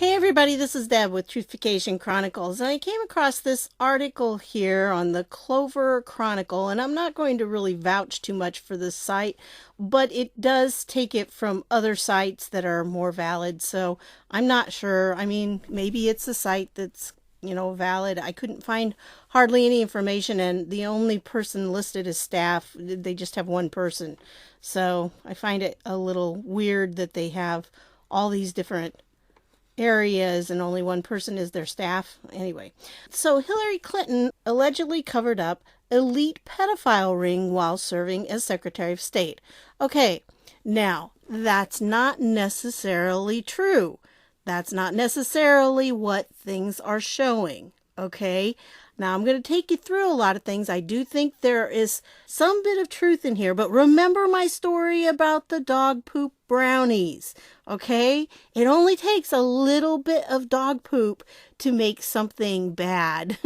Hey everybody, this is Deb with Truthfication Chronicles, and I came across this article here on the Clover Chronicle, and I'm not going to really vouch too much for this site, but it does take it from other sites that are more valid, so I'm not sure. I mean, maybe it's a site that's, valid. I couldn't find hardly any information, and the only person listed as staff, they just have one person. So I find it a little weird that they have all these different areas and only one person is their staff. Anyway, so Hillary Clinton allegedly covered up elite pedophile ring while serving as Secretary of State. Okay, now that's not necessarily true. That's not necessarily what things are showing. Okay, now I'm going to take you through a lot of things. I do think there is some bit of truth in here, but remember my story about the dog poop brownies. Okay, it only takes a little bit of dog poop to make something bad,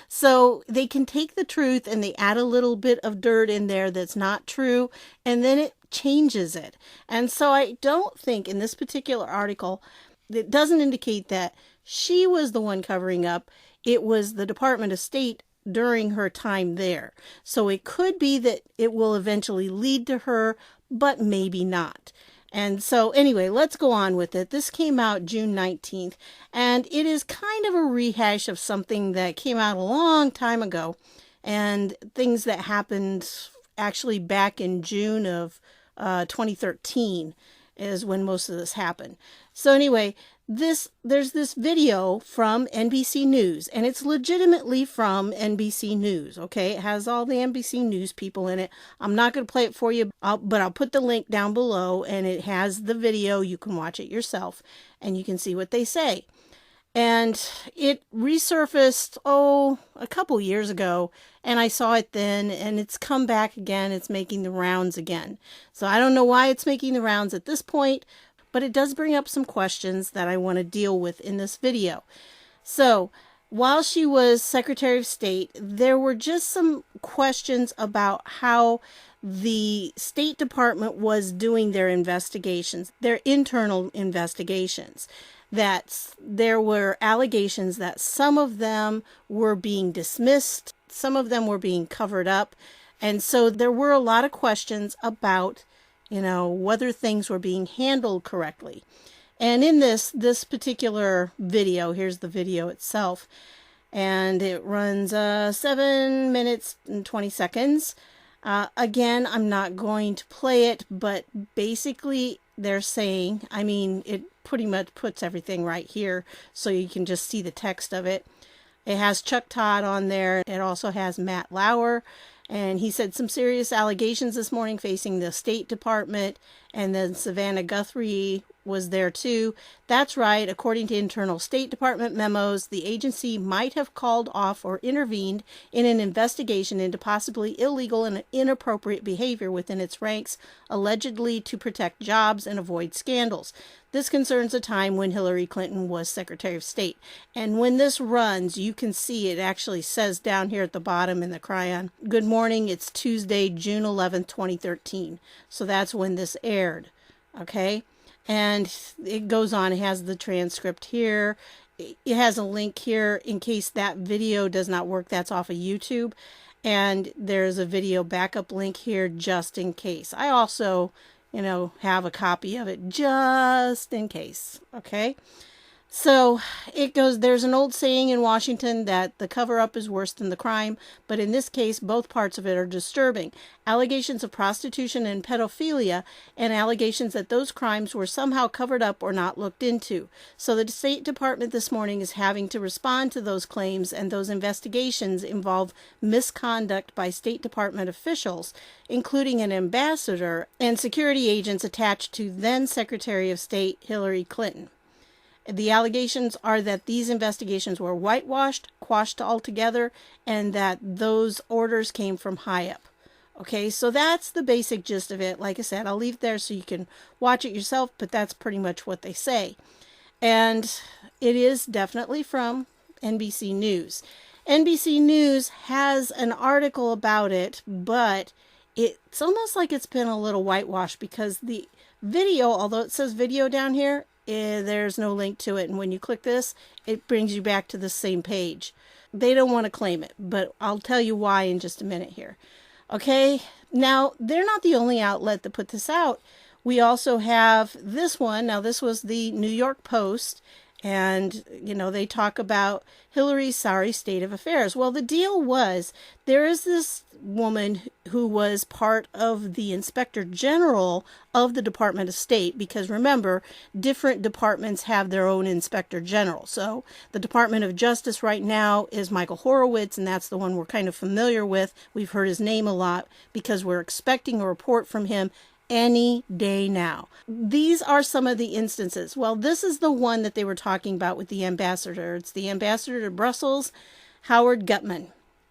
So they can take the truth and they add a little bit of dirt in there that's not true, and then it changes it. And so I don't think in this particular article, it doesn't indicate that she was the one covering up. It was the Department of State during her time there. So it could be that it will eventually lead to her, but maybe not. And so anyway, let's go on with it. This came out June 19th, and it is kind of a rehash of something that came out a long time ago, and things that happened actually back in June of 2013 is when most of this happened. So anyway, there's this video from NBC News, and it's legitimately from NBC News, okay? It has all the NBC News people in it. I'm not going to play it for you, but I'll put the link down below, and it has the video. You can watch it yourself, and you can see what they say. And it resurfaced, a couple years ago, and I saw it then, and it's come back again. It's making the rounds again. So I don't know why it's making the rounds at this point, but it does bring up some questions that I want to deal with in this video. So while she was Secretary of State, there were just some questions about how the State Department was doing their investigations, their internal investigations. That there were allegations that some of them were being dismissed, some of them were being covered up, and so there were a lot of questions about, whether things were being handled correctly. And in this particular video, here's the video itself, and it runs 7 minutes and 20 seconds. Again, I'm not going to play it, but basically they're saying, it pretty much puts everything right here so you can just see the text of it. It has Chuck Todd on there. It also has Matt Lauer. And he said some serious allegations this morning facing the State Department. And then Savannah Guthrie was there too. That's right. According to internal State Department memos, the agency might have called off or intervened in an investigation into possibly illegal and inappropriate behavior within its ranks, allegedly to protect jobs and avoid scandals. This concerns a time when Hillary Clinton was Secretary of State. And when this runs, you can see it actually says down here at the bottom in the crayon, good morning, it's Tuesday, June 11th, 2013. So that's when this aired, okay? And it goes on, it has the transcript here. It has a link here in case that video does not work. That's off of YouTube. And there's a video backup link here just in case. I also have a copy of it just in case. Okay. So it goes, there's an old saying in Washington that the cover-up is worse than the crime, but in this case, both parts of it are disturbing. Allegations of prostitution and pedophilia, and allegations that those crimes were somehow covered up or not looked into. So the State Department this morning is having to respond to those claims, and those investigations involve misconduct by State Department officials, including an ambassador and security agents attached to then Secretary of State Hillary Clinton. The allegations are that these investigations were whitewashed, quashed altogether, and that those orders came from high up. Okay, so that's the basic gist of it. Like I said, I'll leave it there so you can watch it yourself, but that's pretty much what they say. And it is definitely from NBC News. NBC News has an article about it, but It's almost like it's been a little whitewashed because the video, although it says video down here, there's no link to it. And when you click this, it brings you back to the same page. They don't want to claim it, but I'll tell you why in just a minute here. Okay, now they're not the only outlet that put this out. We also have this one. Now, this was the New York Post, and, they talk about Hillary's sorry state of affairs. Well, the deal was there is this woman who was part of the Inspector General of the Department of State, because remember, different departments have their own Inspector General. So the Department of Justice right now is Michael Horowitz, and that's the one we're kind of familiar with. We've heard his name a lot because we're expecting a report from him any day now. These are some of the instances. Well, this is the one that they were talking about with the ambassador. It's the ambassador to Brussels, Howard Gutman.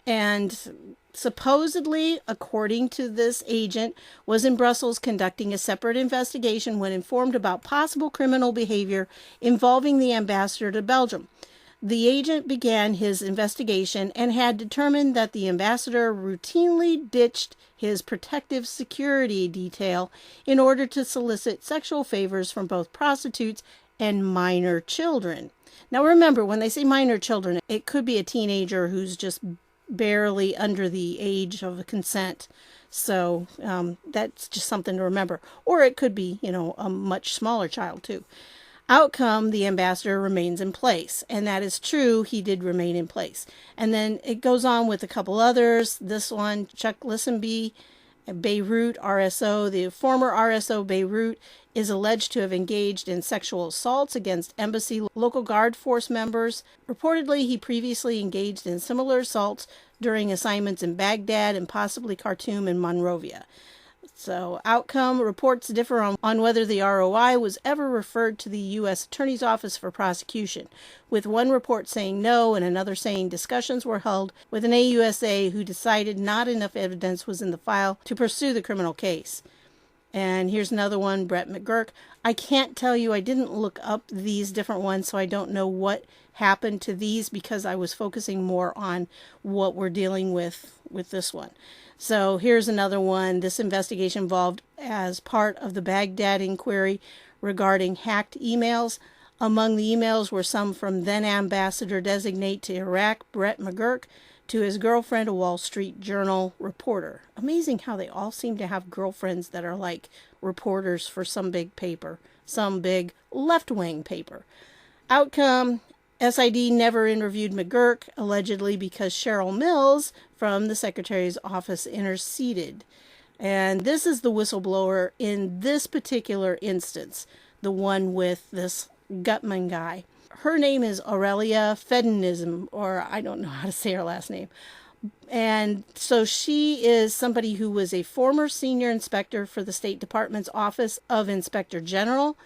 And supposedly, according to this agent, was in Brussels conducting a separate investigation when informed about possible criminal behavior involving the ambassador to Belgium. The agent began his investigation and had determined that the ambassador routinely ditched his protective security detail in order to solicit sexual favors from both prostitutes and minor children. Now remember, when they say minor children, it could be a teenager who's just barely under the age of consent. So that's just something to remember. Or it could be, a much smaller child too. Outcome, the ambassador remains in place. And that is true. He did remain in place. And then it goes on with a couple others. This one, Chuck Lisenby, Beirut RSO. The former RSO Beirut is alleged to have engaged in sexual assaults against embassy local guard force members. Reportedly, he previously engaged in similar assaults during assignments in Baghdad and possibly Khartoum and Monrovia. So, outcome, reports differ on whether the ROI was ever referred to the U.S. Attorney's Office for prosecution, with one report saying no and another saying discussions were held with an AUSA who decided not enough evidence was in the file to pursue the criminal case. And here's another one, Brett McGurk. I can't tell you, I didn't look up these different ones, so I don't know what happened to these because I was focusing more on what we're dealing with this one. So here's another one. This investigation involved as part of the Baghdad inquiry regarding hacked emails. Among the emails were some from then ambassador designate to Iraq, Brett McGurk, to his girlfriend, a Wall Street Journal reporter. Amazing how they all seem to have girlfriends that are like reporters for some big paper, some big left-wing paper. Outcome, SID never interviewed McGurk, allegedly because Cheryl Mills from the Secretary's office interceded. And this is the whistleblower in this particular instance, the one with this Gutman guy. Her name is Aurelia Fedenisn, or I don't know how to say her last name. And so she is somebody who was a former senior inspector for the State Department's Office of Inspector General,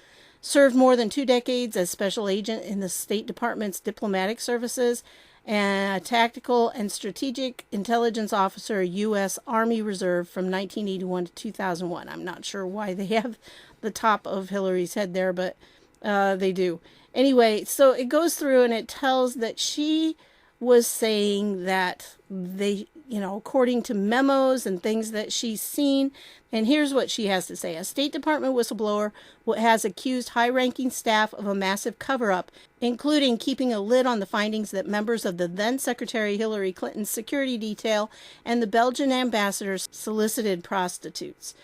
served more than 2 decades as special agent in the State Department's diplomatic services, and a tactical and strategic intelligence officer, U.S. Army Reserve from 1981 to 2001. I'm not sure why they have the top of Hillary's head there, but they do. Anyway, so it goes through and it tells that she was saying that they, according to memos and things that she's seen, and here's what she has to say. A State Department whistleblower has accused high-ranking staff of a massive cover-up, including keeping a lid on the findings that members of the then-Secretary Hillary Clinton's security detail and the Belgian ambassadors solicited prostitutes.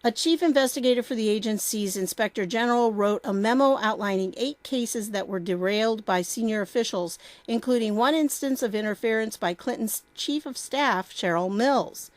A chief investigator for the agency's inspector general wrote a memo outlining 8 cases that were derailed by senior officials, including one instance of interference by Clinton's chief of staff, Cheryl Mills.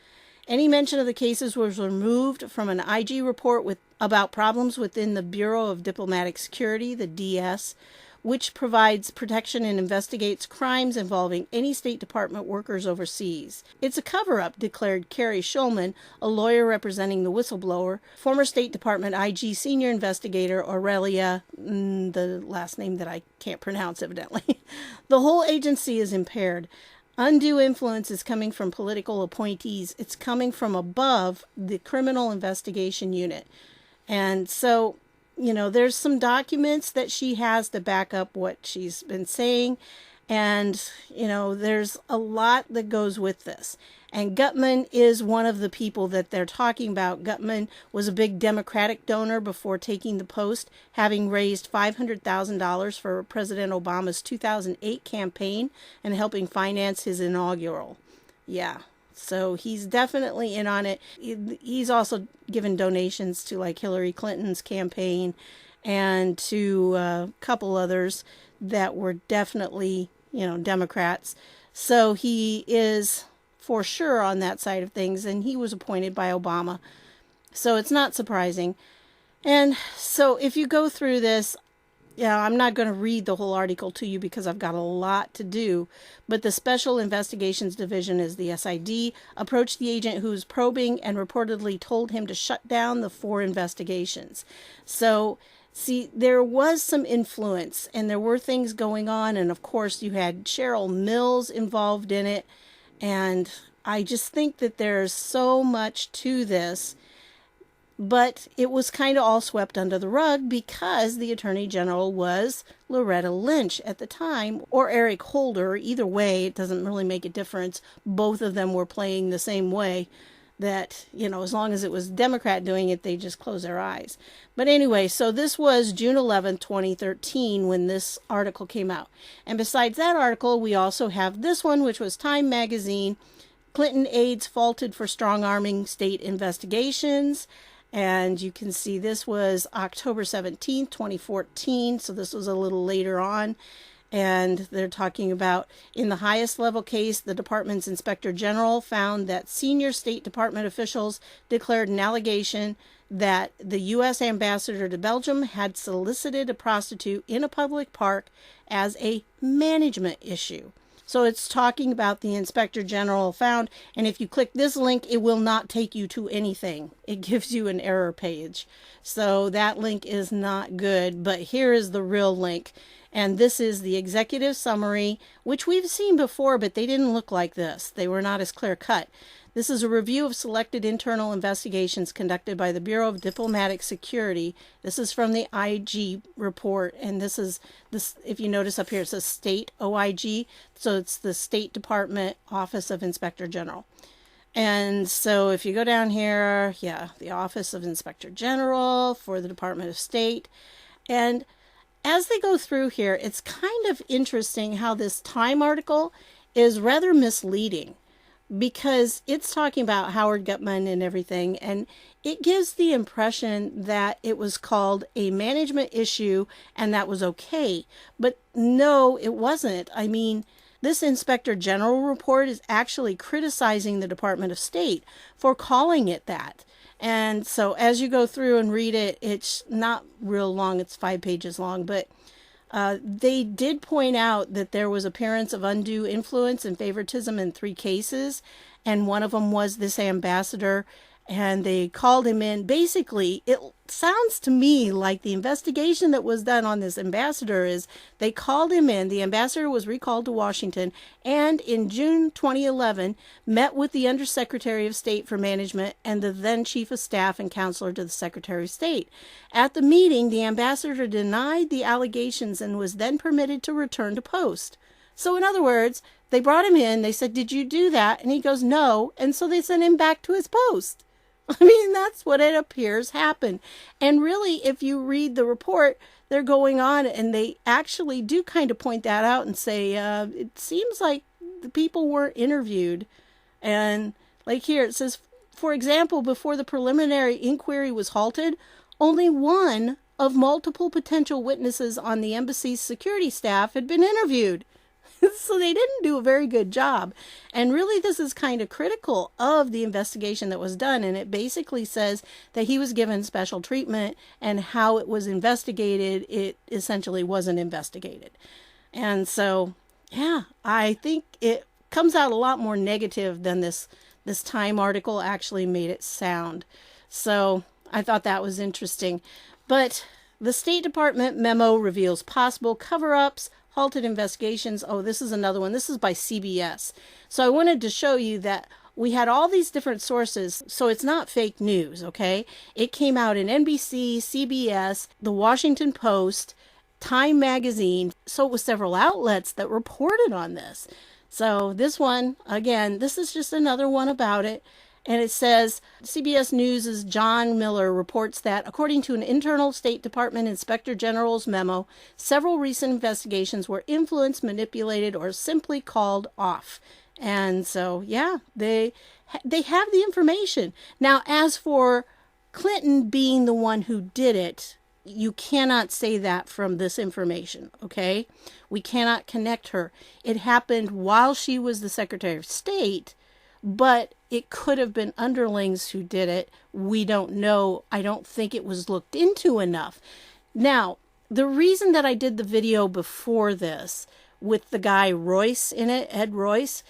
Any mention of the cases was removed from an IG report about problems within the Bureau of Diplomatic Security, the DS, which provides protection and investigates crimes involving any State Department workers overseas. It's a cover-up, declared Carrie Schulman, a lawyer representing the whistleblower, former State Department IG senior investigator Aurelia, the last name that I can't pronounce evidently. The whole agency is impaired. Undue influence is coming from political appointees. It's coming from above the Criminal Investigation Unit. And so, there's some documents that she has to back up what she's been saying. And, there's a lot that goes with this. And Gutman is one of the people that they're talking about. Gutman was a big Democratic donor before taking the post, having raised $500,000 for President Obama's 2008 campaign and helping finance his inaugural. Yeah. So he's definitely in on it. He's also given donations to like Hillary Clinton's campaign and to a couple others that were definitely, Democrats. So he is for sure on that side of things, and he was appointed by Obama. So it's not surprising. And so if you go through this, I'm not going to read the whole article to you because I've got a lot to do, but the Special Investigations Division, is the SID, approached the agent who was probing and reportedly told him to shut down the 4 investigations. So, see, there was some influence and there were things going on, and of course you had Cheryl Mills involved in it, and I just think that there's so much to this. But it was kind of all swept under the rug because the Attorney General was Loretta Lynch at the time, or Eric Holder. Either way, it doesn't really make a difference. Both of them were playing the same way, that, as long as it was Democrat doing it, they just close their eyes. But anyway, so this was June 11th, 2013, when this article came out. And besides that article, we also have this one, which was Time Magazine, Clinton aides faulted for strong-arming state investigations. And you can see this was October 17th, 2014. So this was a little later on. And they're talking about, in the highest level case, the department's inspector general found that senior State Department officials declared an allegation that the U.S. ambassador to Belgium had solicited a prostitute in a public park as a management issue. So it's talking about the inspector general found, and if you click this link, it will not take you to anything. It gives you an error page. So that link is not good, but here is the real link. And this is the executive summary, which we've seen before, but they didn't look like this. They were not as clear cut. This is a review of selected internal investigations conducted by the Bureau of Diplomatic Security. This is from the IG report, and this, if you notice up here, it says State OIG, so it's the State Department Office of Inspector General. And so if you go down here, the Office of Inspector General for the Department of State. And as they go through here, it's kind of interesting how this Time article is rather misleading, because it's talking about Howard Gutman and everything, and it gives the impression that it was called a management issue and that was okay. But no, it wasn't. I mean, this Inspector General report is actually criticizing the Department of State for calling it that. And so as you go through and read it, it's not real long. It's 5 pages long, but they did point out that there was appearance of undue influence and favoritism in 3 cases, and one of them was this ambassador, and they called him in. Basically, it sounds to me like the investigation that was done on this ambassador is they called him in. The ambassador was recalled to Washington, and in June 2011 met with the Undersecretary of State for Management and the then Chief of Staff and Counselor to the Secretary of State. At the meeting, the ambassador denied the allegations and was then permitted to return to post. So in other words, they brought him in, they said, "Did you do that?" And he goes, "No." And so they sent him back to his post. I mean, that's what it appears happened. And really, if you read the report, they're going on and they actually do kind of point that out and say, it seems like the people weren't interviewed. And like here, it says, for example, before the preliminary inquiry was halted, only one of multiple potential witnesses on the embassy's security staff had been interviewed. So they didn't do a very good job. And really, this is kind of critical of the investigation that was done. And it basically says that he was given special treatment, and how it was investigated, it essentially wasn't investigated. And so, I think it comes out a lot more negative than this Time article actually made it sound. So I thought that was interesting. But the State Department memo reveals possible cover-ups, halted investigations. Oh, this is another one. This is by CBS. So I wanted to show you that we had all these different sources, so it's not fake news, okay? It came out in NBC, CBS, The Washington Post, Time magazine. So it was several outlets that reported on this. So this one, again, this is just another one about it. And it says, CBS News' John Miller reports that, according to an internal State Department Inspector General's memo, several recent investigations were influenced, manipulated, or simply called off. And so, yeah, they have the information. Now, as for Clinton being the one who did it, you cannot say that from this information, okay? We cannot connect her. It happened while she was the Secretary of State, but it could have been underlings who did it. We don't know. I don't think it was looked into enough. Now, the reason that I did the video before this with the guy Royce in it, Ed Royce,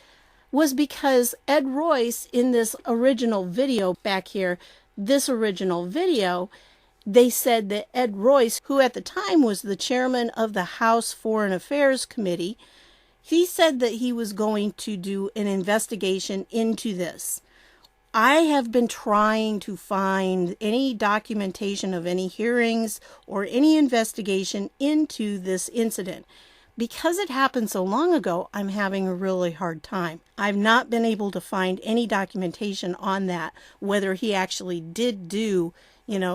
was because Ed Royce in this original video back here, this original video, they said that Ed Royce, who at the time was the chairman of the House Foreign Affairs Committee, he said that he was going to do an investigation into this. I have been trying to find any documentation of any hearings or any investigation into this incident. Because it happened so long ago, I'm having a really hard time. I've not been able to find any documentation on that, whether he actually did do,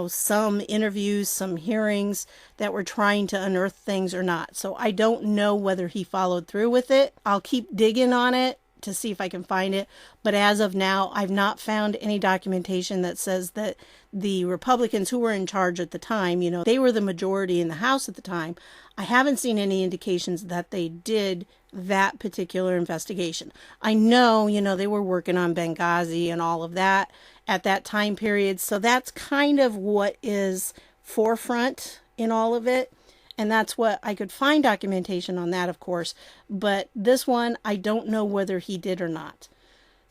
some interviews, some hearings that were trying to unearth things or not. So I don't know whether he followed through with it. I'll keep digging on it to see if I can find it. But as of now, I've not found any documentation that says that the Republicans who were in charge at the time, they were the majority in the House at the time. I haven't seen any indications that they did that particular investigation. I know, they were working on Benghazi and all of that at that time period. So that's kind of what is forefront in all of it. And that's what I could find documentation on that, of course. But this one, I don't know whether he did or not.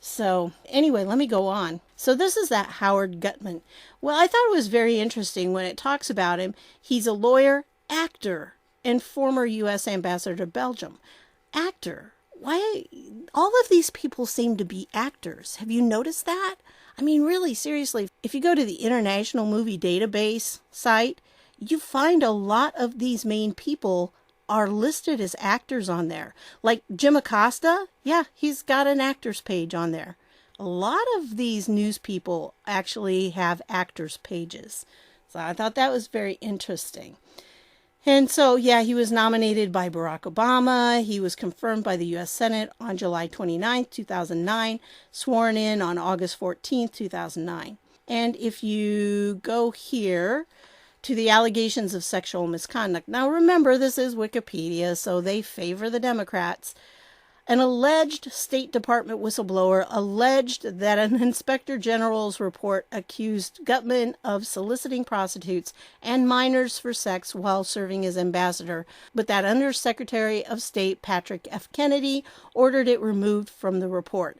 So anyway, let me go on. So this is that Howard Gutman. Well, I thought it was very interesting when it talks about him. He's a lawyer, actor, and former U.S. ambassador to Belgium. Actor. Why? All of these people seem to be actors. Have you noticed that? I mean, really, seriously, if you go to the International Movie Database site, you find a lot of these main people are listed as actors on there. Like Jim Acosta, yeah, he's got an actors page on there. A lot of these news people actually have actors pages. So I thought that was very interesting. And so, yeah, he was nominated by Barack Obama. He was confirmed by the U.S. Senate on July 29, 2009, sworn in on August 14, 2009. And if you go here to the allegations of sexual misconduct. Now, remember, this is Wikipedia, so they favor the Democrats. An alleged State Department whistleblower alleged that an Inspector General's report accused Gutman of soliciting prostitutes and minors for sex while serving as ambassador, but that Under Secretary of State Patrick F. Kennedy ordered it removed from the report.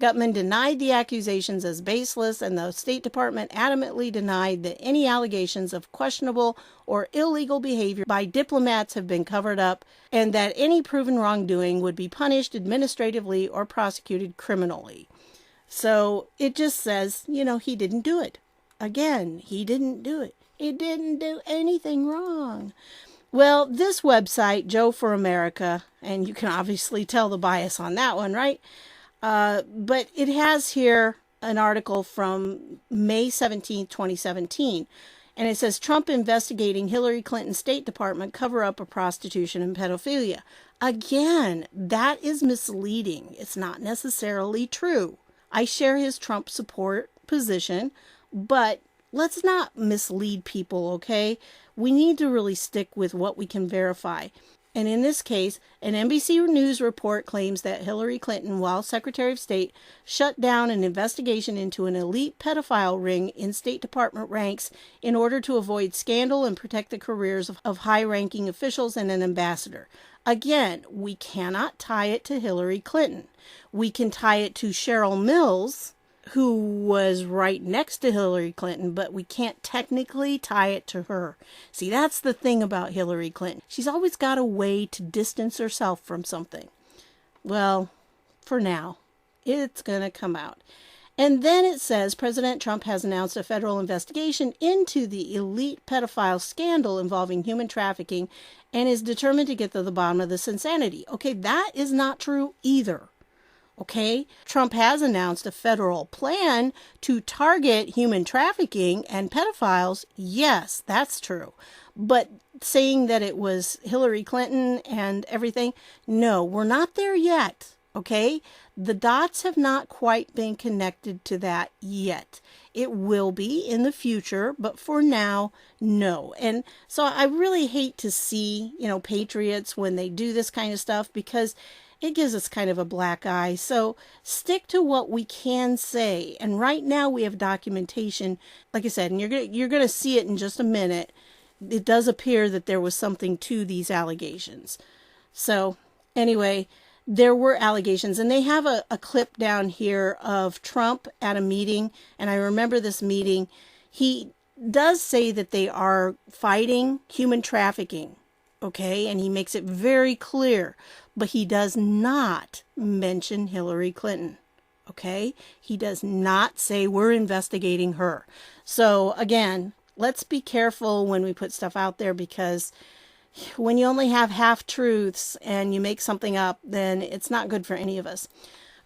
Gutman denied the accusations as baseless, and the State Department adamantly denied that any allegations of questionable or illegal behavior by diplomats have been covered up, and that any proven wrongdoing would be punished administratively or prosecuted criminally. So it just says, he didn't do it. Again, he didn't do it. He didn't do anything wrong. Well, this website, Joe for America, and you can obviously tell the bias on that one, right? But it has here an article from May 17, 2017, and it says, Trump investigating Hillary Clinton's State Department cover-up of prostitution and pedophilia. Again, that is misleading. It's not necessarily true. I share his Trump support position, but let's not mislead people, okay? We need to really stick with what we can verify. And in this case, an NBC News report claims that Hillary Clinton, while Secretary of State, shut down an investigation into an elite pedophile ring in State Department ranks in order to avoid scandal and protect the careers of high-ranking officials and an ambassador. Again, we cannot tie it to Hillary Clinton. We can tie it to Cheryl Mills, who was right next to Hillary Clinton, but we can't technically tie it to her. See, that's the thing about Hillary Clinton. She's always got a way to distance herself from something. Well, for now, it's going to come out. And then it says President Trump has announced a federal investigation into the elite pedophile scandal involving human trafficking and is determined to get to the bottom of this insanity. Okay, that is not true either. Okay, Trump has announced a federal plan to target human trafficking and pedophiles. Yes, that's true. But saying that it was Hillary Clinton and everything, no, we're not there yet. Okay, the dots have not quite been connected to that yet. It will be in the future, but for now, no. And so I really hate to see, patriots when they do this kind of stuff, because it gives us kind of a black eye. So stick to what we can say. And right now we have documentation, like I said, and you're gonna see it in just a minute. It does appear that there was something to these allegations. So anyway, there were allegations, and they have a clip down here of Trump at a meeting. And I remember this meeting. He does say that they are fighting human trafficking. Okay, and he makes it very clear, but he does not mention Hillary Clinton. Okay, he does not say we're investigating her. So again, let's be careful when we put stuff out there, because when you only have half truths and you make something up, then it's not good for any of us.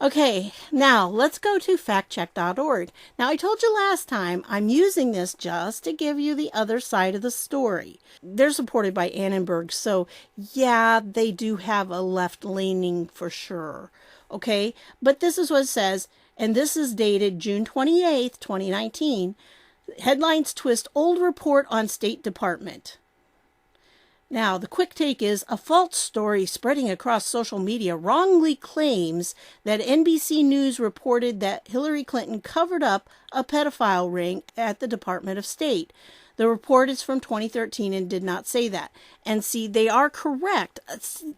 Okay, now let's go to factcheck.org. Now, I told you last time I'm using this just to give you the other side of the story. They're supported by Annenberg, so yeah, they do have a left leaning for sure. Okay, but this is what it says, and this is dated June 28th, 2019. Headlines twist old report on State Department. Now, the quick take is a false story spreading across social media wrongly claims that NBC News reported that Hillary Clinton covered up a pedophile ring at the Department of State. The report is from 2013 and did not say that. And see, they are correct.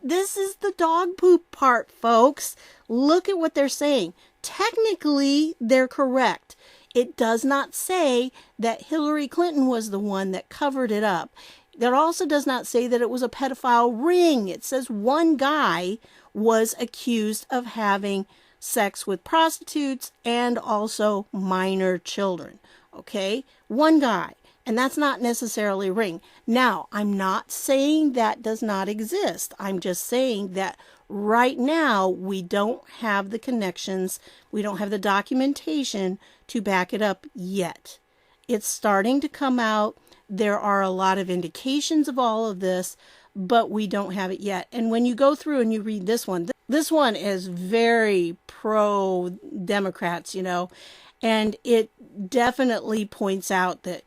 This is the dog poop part, folks. Look at what they're saying. Technically, they're correct. It does not say that Hillary Clinton was the one that covered it up. That also does not say that it was a pedophile ring. It says one guy was accused of having sex with prostitutes and also minor children. Okay? One guy. And that's not necessarily a ring. Now, I'm not saying that does not exist. I'm just saying that right now we don't have the connections. We don't have the documentation to back it up yet. It's starting to come out. There are a lot of indications of all of this, but we don't have it yet. And when you go through and you read this one is very pro-Democrats, and it definitely points out that,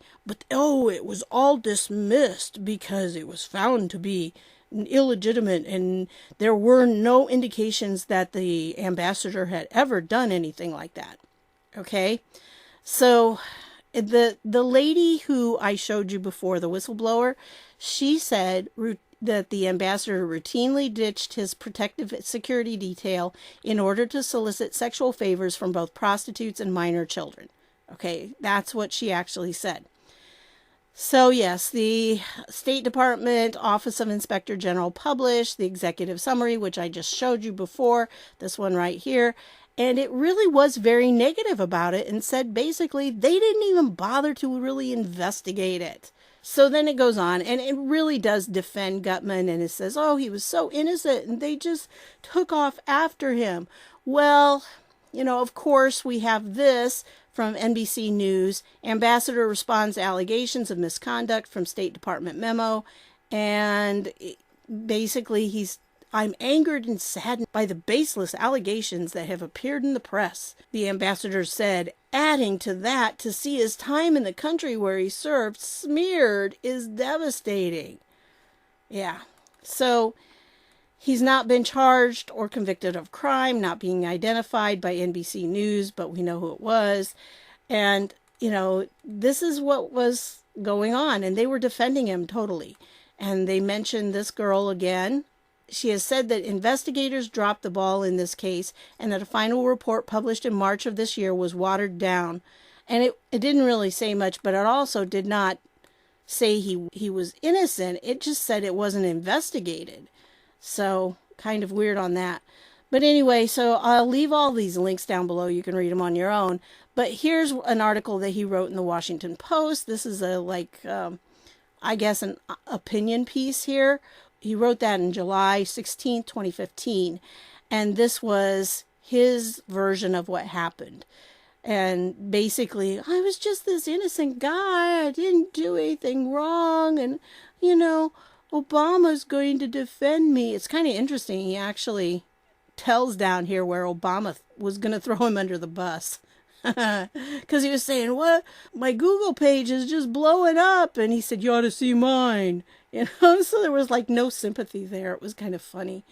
it was all dismissed because it was found to be illegitimate, and there were no indications that the ambassador had ever done anything like that. Okay? So the lady who I showed you before, the whistleblower, she said that the ambassador routinely ditched his protective security detail in order to solicit sexual favors from both prostitutes and minor children. Okay, that's what she actually said. So yes, the State Department Office of Inspector General published the executive summary, which I just showed you before, this one right here. And it really was very negative about it and said basically they didn't even bother to really investigate it. So then it goes on, and it really does defend Gutman, and it says, he was so innocent and they just took off after him. Well, of course we have this from NBC News. Ambassador responds to allegations of misconduct from State Department memo. And basically I'm angered and saddened by the baseless allegations that have appeared in the press, the ambassador said, adding to that, to see his time in the country where he served smeared is devastating. Yeah, so he's not been charged or convicted of crime, not being identified by NBC News, but we know who it was. And, this is what was going on, and they were defending him totally. And they mentioned this girl again. She has said that investigators dropped the ball in this case and that a final report published in March of this year was watered down. And it didn't really say much, but it also did not say he was innocent. It just said it wasn't investigated. So kind of weird on that. But anyway, so I'll leave all these links down below. You can read them on your own. But here's an article that he wrote in the Washington Post. This is I guess, an opinion piece here. He wrote that in July 16th, 2015. And this was his version of what happened. And basically, I was just this innocent guy. I didn't do anything wrong. And, Obama's going to defend me. It's kind of interesting. He actually tells down here where Obama was going to throw him under the bus. Because he was saying, what? My Google page is just blowing up. And he said, you ought to see mine. So there was no sympathy there. It was kind of funny.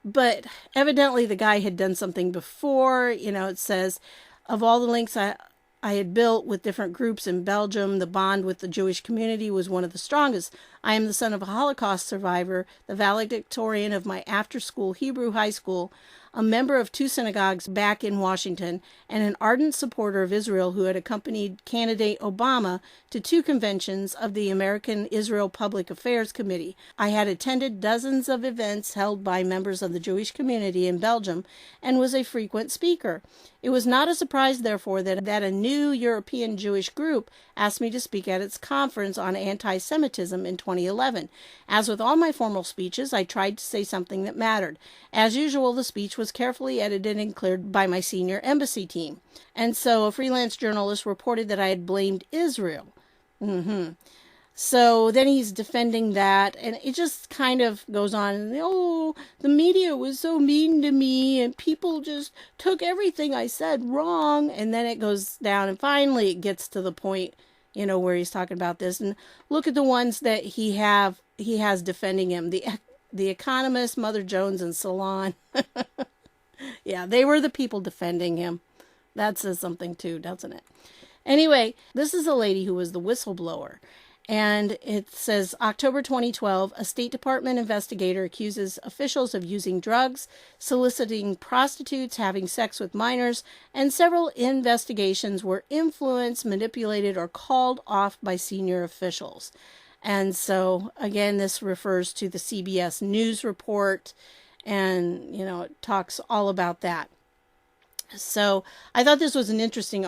But evidently the guy had done something before. It says, of all the links I had built with different groups in Belgium, the bond with the Jewish community was one of the strongest. I am the son of a Holocaust survivor, the valedictorian of my after-school Hebrew high school, a member of 2 synagogues back in Washington, and an ardent supporter of Israel who had accompanied candidate Obama to 2 conventions of the American Israel Public Affairs Committee. I had attended dozens of events held by members of the Jewish community in Belgium and was a frequent speaker. It was not a surprise, therefore, that a new European Jewish group asked me to speak at its conference on anti-Semitism in 2011. As with all my formal speeches, I tried to say something that mattered. As usual, the speech was carefully edited and cleared by my senior embassy team. And so a freelance journalist reported that I had blamed Israel. So then he's defending that, and it just kind of goes on. And, the media was so mean to me, and people just took everything I said wrong. And then it goes down, and finally it gets to the point, where he's talking about this. And look at the ones that he has defending him: the Economist, Mother Jones, and Salon. Yeah, they were the people defending him. That says something too, doesn't it? Anyway, this is a lady who was the whistleblower. And it says, October 2012, a State Department investigator accuses officials of using drugs, soliciting prostitutes, having sex with minors, and several investigations were influenced, manipulated, or called off by senior officials. And so, again, this refers to the CBS News report, and, it talks all about that. So I thought this was an interesting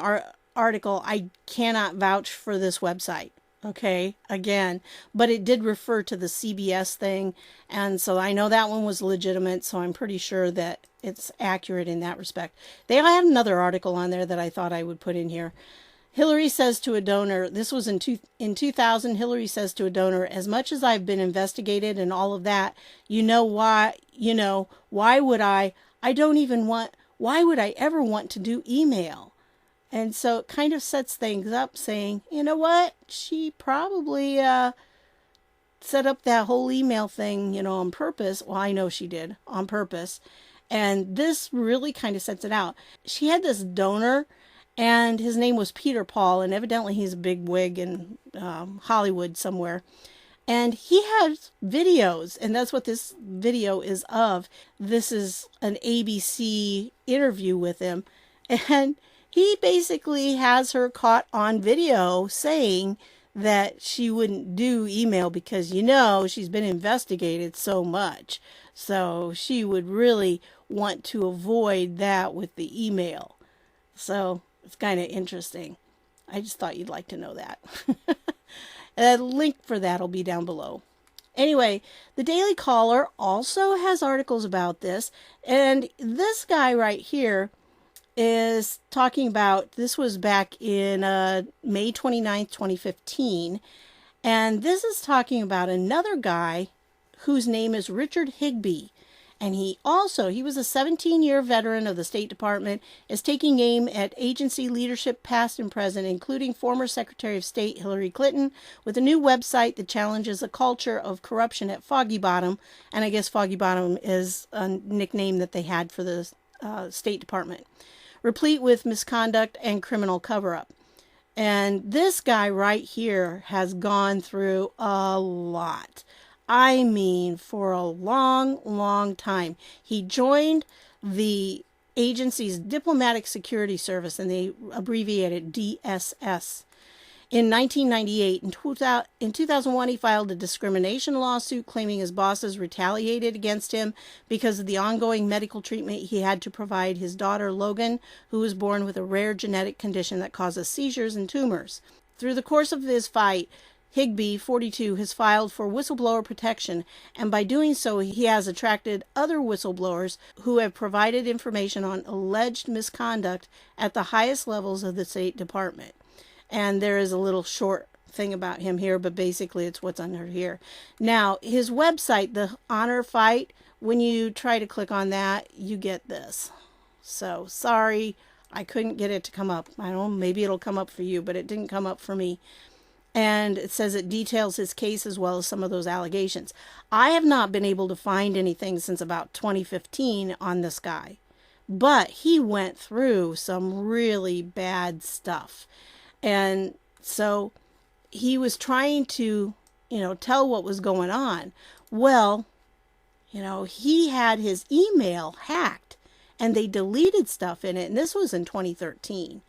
article. I cannot vouch for this website. Okay, again, but it did refer to the CBS thing, and so I know that one was legitimate, so I'm pretty sure that it's accurate in that respect. They had another article on there that I thought I would put in here. Hillary says to a donor, this was in 2000, Hillary says to a donor, as much as I've been investigated and all of that, why would I ever want to do email? And so it kind of sets things up saying, you know what, she probably set up that whole email thing, on purpose. Well, I know she did, on purpose. And this really kind of sets it out. She had this donor, and his name was Peter Paul, and evidently he's a big wig in Hollywood somewhere. And he has videos, and that's what this video is of. This is an ABC interview with him. And he basically has her caught on video saying that she wouldn't do email because, she's been investigated so much. So she would really want to avoid that with the email. So it's kind of interesting. I just thought you'd like to know that. A link for that will be down below. Anyway, the Daily Caller also has articles about this. And this guy right here is talking about, this was back in May 29th, 2015. And this is talking about another guy whose name is Richard Higbie. And he was a 17-year veteran of the State Department, is taking aim at agency leadership past and present, including former Secretary of State Hillary Clinton, with a new website that challenges a culture of corruption at Foggy Bottom. And I guess Foggy Bottom is a nickname that they had for the State Department, replete with misconduct and criminal cover-up. And this guy right here has gone through a lot. I mean, for a long, long time. He joined the agency's Diplomatic Security Service, and they abbreviate it DSS. In 1998, in 2001, he filed a discrimination lawsuit claiming his bosses retaliated against him because of the ongoing medical treatment he had to provide his daughter, Logan, who was born with a rare genetic condition that causes seizures and tumors. Through the course of his fight, Higbie, 42, has filed for whistleblower protection, and by doing so, he has attracted other whistleblowers who have provided information on alleged misconduct at the highest levels of the State Department. And there is a little short thing about him here, but basically it's what's under here. Now, his website, the Honor Fight, when you try to click on that, you get this. So, sorry, I couldn't get it to come up. I don't know, maybe it'll come up for you, but it didn't come up for me. And it says it details his case as well as some of those allegations. I have not been able to find anything since about 2015 on this guy, but he went through some really bad stuff. And so he was trying to, tell what was going on. Well, he had his email hacked and they deleted stuff in it. And this was in 2013.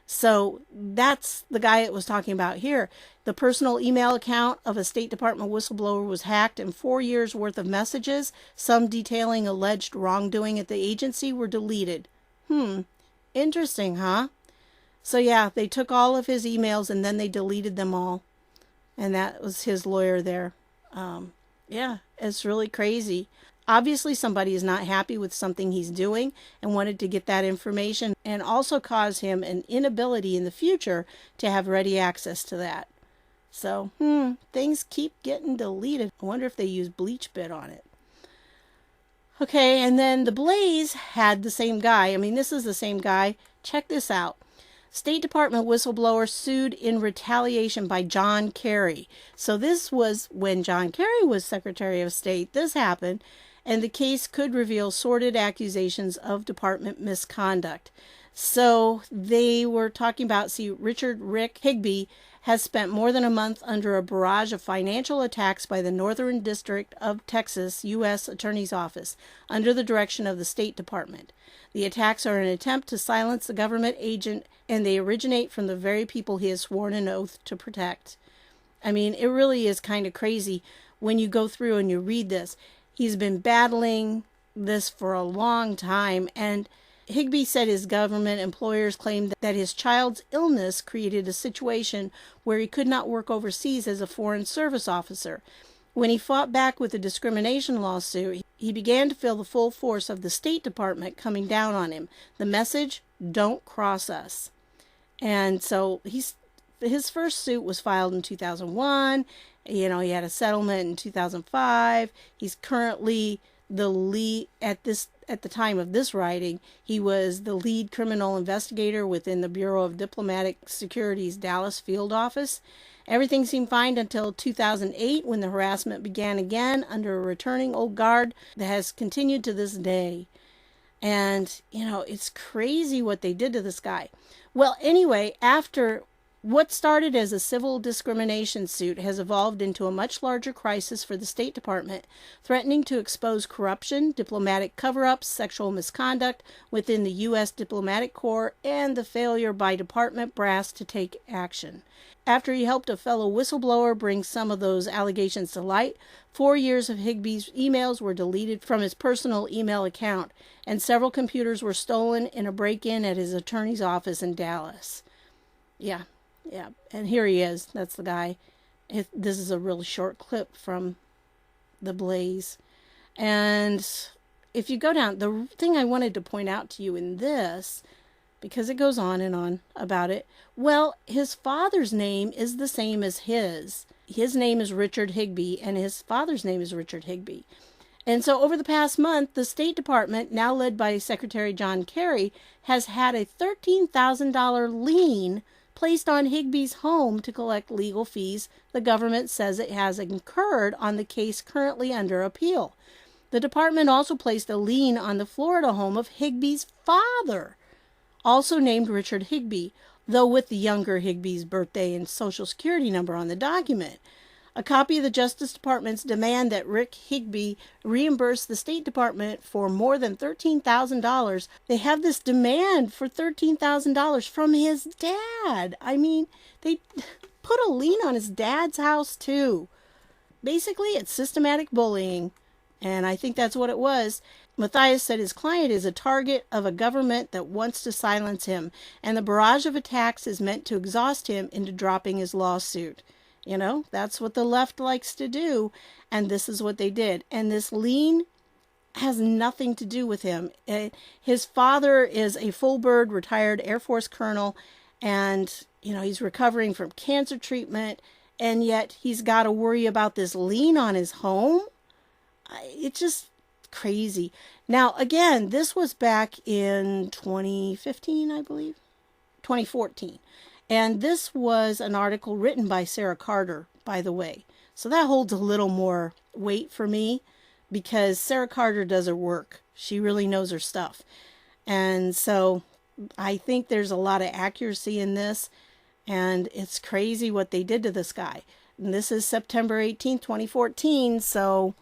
So that's the guy it was talking about here. The personal email account of a State Department whistleblower was hacked, and 4 years worth of messages, some detailing alleged wrongdoing at the agency, were deleted. Interesting, huh? So yeah, they took all of his emails and then they deleted them all. And that was his lawyer there. Yeah, it's really crazy. Obviously, somebody is not happy with something he's doing and wanted to get that information and also cause him an inability in the future to have ready access to that. So, things keep getting deleted. I wonder if they use BleachBit on it. Okay, and then the Blaze had the same guy. I mean, this is the same guy. Check this out. State Department whistleblower sued in retaliation by John Kerry. So this was when John Kerry was Secretary of State. This happened, and the case could reveal sordid accusations of department misconduct. So they were talking about, Richard Rick Higbie has spent more than a month under a barrage of financial attacks by the Northern District of Texas U.S. Attorney's Office under the direction of the State Department. The attacks are an attempt to silence the government agent, and they originate from the very people he has sworn an oath to protect. I mean, it really is kind of crazy when you go through and you read this. He's been battling this for a long time, and Higbie said his government employers claimed that his child's illness created a situation where he could not work overseas as a foreign service officer. When he fought back with the discrimination lawsuit, he began to feel the full force of the State Department coming down on him. The message, don't cross us. And so his first suit was filed in 2001. He had a settlement in 2005. He's currently the lead at the time of this writing. He was the lead criminal investigator within the Bureau of Diplomatic Security's Dallas field office. Everything seemed fine until 2008 when the harassment began again under a returning old guard that has continued to this day. And, it's crazy what they did to this guy. Well, anyway, after what started as a civil discrimination suit has evolved into a much larger crisis for the State Department, threatening to expose corruption, diplomatic cover-ups, sexual misconduct within the U.S. Diplomatic Corps, and the failure by department brass to take action. After he helped a fellow whistleblower bring some of those allegations to light, 4 years of Higbie's emails were deleted from his personal email account, and several computers were stolen in a break-in at his attorney's office in Dallas. Yeah, and here he is. That's the guy. This is a really short clip from The Blaze. And if you go down, the thing I wanted to point out to you in this, because it goes on and on about it, well, his father's name is the same as his. His name is Richard Higbie, and his father's name is Richard Higbie. And so over the past month, the State Department, now led by Secretary John Kerry, has had a $13,000 lien placed on Higbie's home to collect legal fees the government says it has incurred on the case currently under appeal. The department also placed a lien on the Florida home of Higbie's father, also named Richard Higbie, though with the younger Higbie's birthday and social security number on the document. a copy of the Justice Department's demand that Rick Higbie reimburse the State Department for more than $13,000. They have this demand for $13,000 from his dad. I mean, they put a lien on his dad's house too. Basically, it's systematic bullying, and I think that's what it was. Matthias said his client is a target of a government that wants to silence him, and the barrage of attacks is meant to exhaust him into dropping his lawsuit. You know, that's what the left likes to do, and this is what they did. And this lien has nothing to do with him. His father is a full-bird retired Air Force colonel, and, you know, he's recovering from cancer treatment, and yet he's got to worry about this lien on his home? It's just crazy. Now, again, this was back in 2015, I believe. 2014. And this was an article written by Sara Carter, by the way. So that holds a little more weight for me because Sara Carter does her work. She really knows her stuff. And so I think there's a lot of accuracy in this. And it's crazy what they did to this guy. And this is September 18th, 2014. So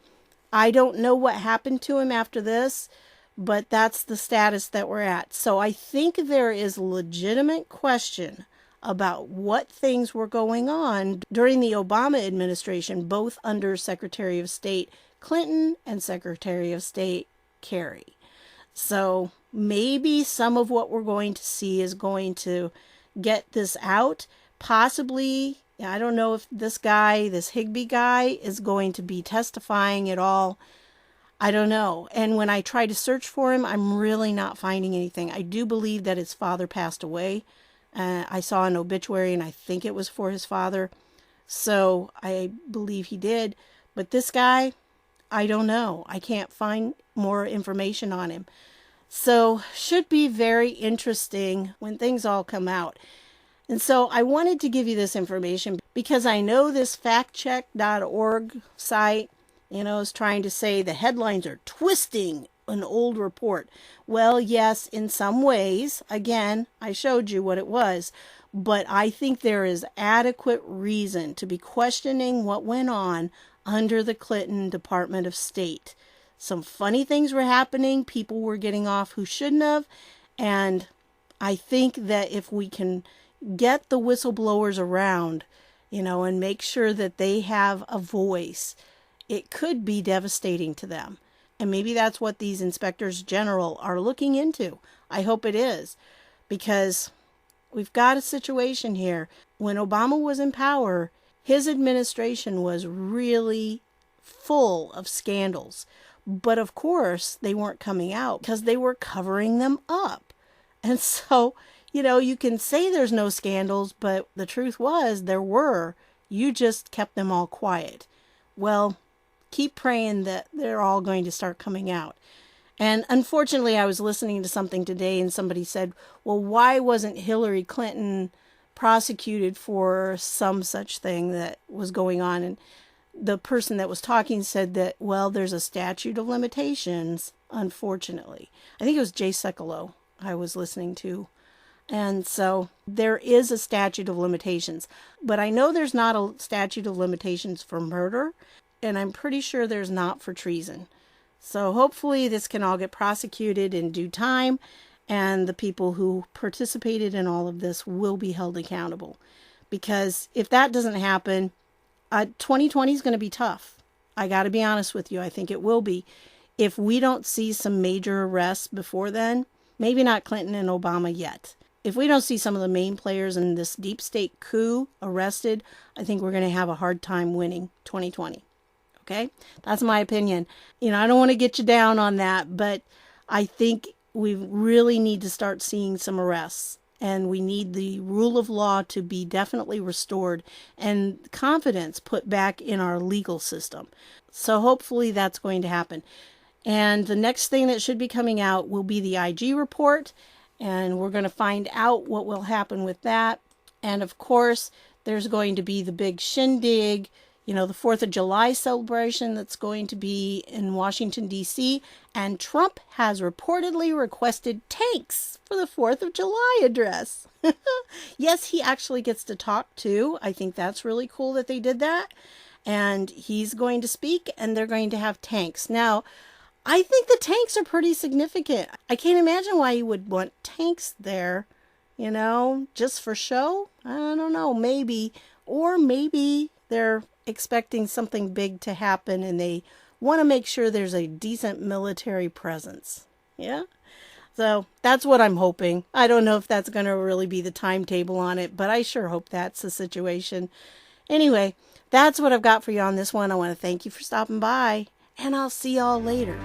I don't know what happened to him after this, but that's the status that we're at. So I think there is legitimate question about what things were going on during the Obama administration, both under Secretary of State Clinton and Secretary of State Kerry. So maybe some of what we're going to see is going to get this out. Possibly, I don't know if this guy, this Higbie guy, is going to be testifying at all. I don't know. And when I try to search for him, I'm really not finding anything. I do believe that his father passed away. I saw an obituary, and I think it was for his father. So I believe he did. But this guy, I don't know. I can't find more information on him. So should be very interesting when things all come out. And so I wanted to give you this information because I know this FactCheck.org site, is trying to say the headlines are twisting an old report. Well, yes, in some ways. Again, I showed you what it was. But I think there is adequate reason to be questioning what went on under the Clinton Department of State. Some funny things were happening. People were getting off who shouldn't have. And I think that if we can get the whistleblowers around, and make sure that they have a voice, it could be devastating to them. And maybe that's what these inspectors general are looking into. I hope it is, because we've got a situation here. When Obama was in power, his administration was really full of scandals. But of course, they weren't coming out because they were covering them up. And so, you can say there's no scandals, but the truth was there were. You just kept them all quiet. Well, keep praying that they're all going to start coming out. And unfortunately, I was listening to something today and somebody said, well, why wasn't Hillary Clinton prosecuted for some such thing that was going on? And the person that was talking said that, well, there's a statute of limitations, unfortunately. I think it was Jay Sekulow I was listening to. And so there is a statute of limitations. But I know there's not a statute of limitations for murder. And I'm pretty sure there's not for treason. So hopefully this can all get prosecuted in due time. And the people who participated in all of this will be held accountable. Because if that doesn't happen, 2020 is going to be tough. I got to be honest with you. I think it will be. If we don't see some major arrests before then, maybe not Clinton and Obama yet. If we don't see some of the main players in this deep state coup arrested, I think we're going to have a hard time winning 2020. Okay? That's my opinion. I don't want to get you down on that, but I think we really need to start seeing some arrests. And we need the rule of law to be definitely restored and confidence put back in our legal system. So hopefully that's going to happen. And the next thing that should be coming out will be the IG report. And we're going to find out what will happen with that. And of course, there's going to be the big shindig, the 4th of July celebration that's going to be in Washington, D.C. And Trump has reportedly requested tanks for the 4th of July address. Yes, he actually gets to talk too. I think that's really cool that they did that. and he's going to speak, and they're going to have tanks. Now, I think the tanks are pretty significant. I can't imagine why you would want tanks there, just for show. I don't know, maybe. Or maybe they're expecting something big to happen and they want to make sure there's a decent military presence. Yeah? So that's what I'm hoping. I don't know if that's going to really be the timetable on it, but I sure hope that's the situation. Anyway, that's what I've got for you on this one. I want to thank you for stopping by, and I'll see y'all later.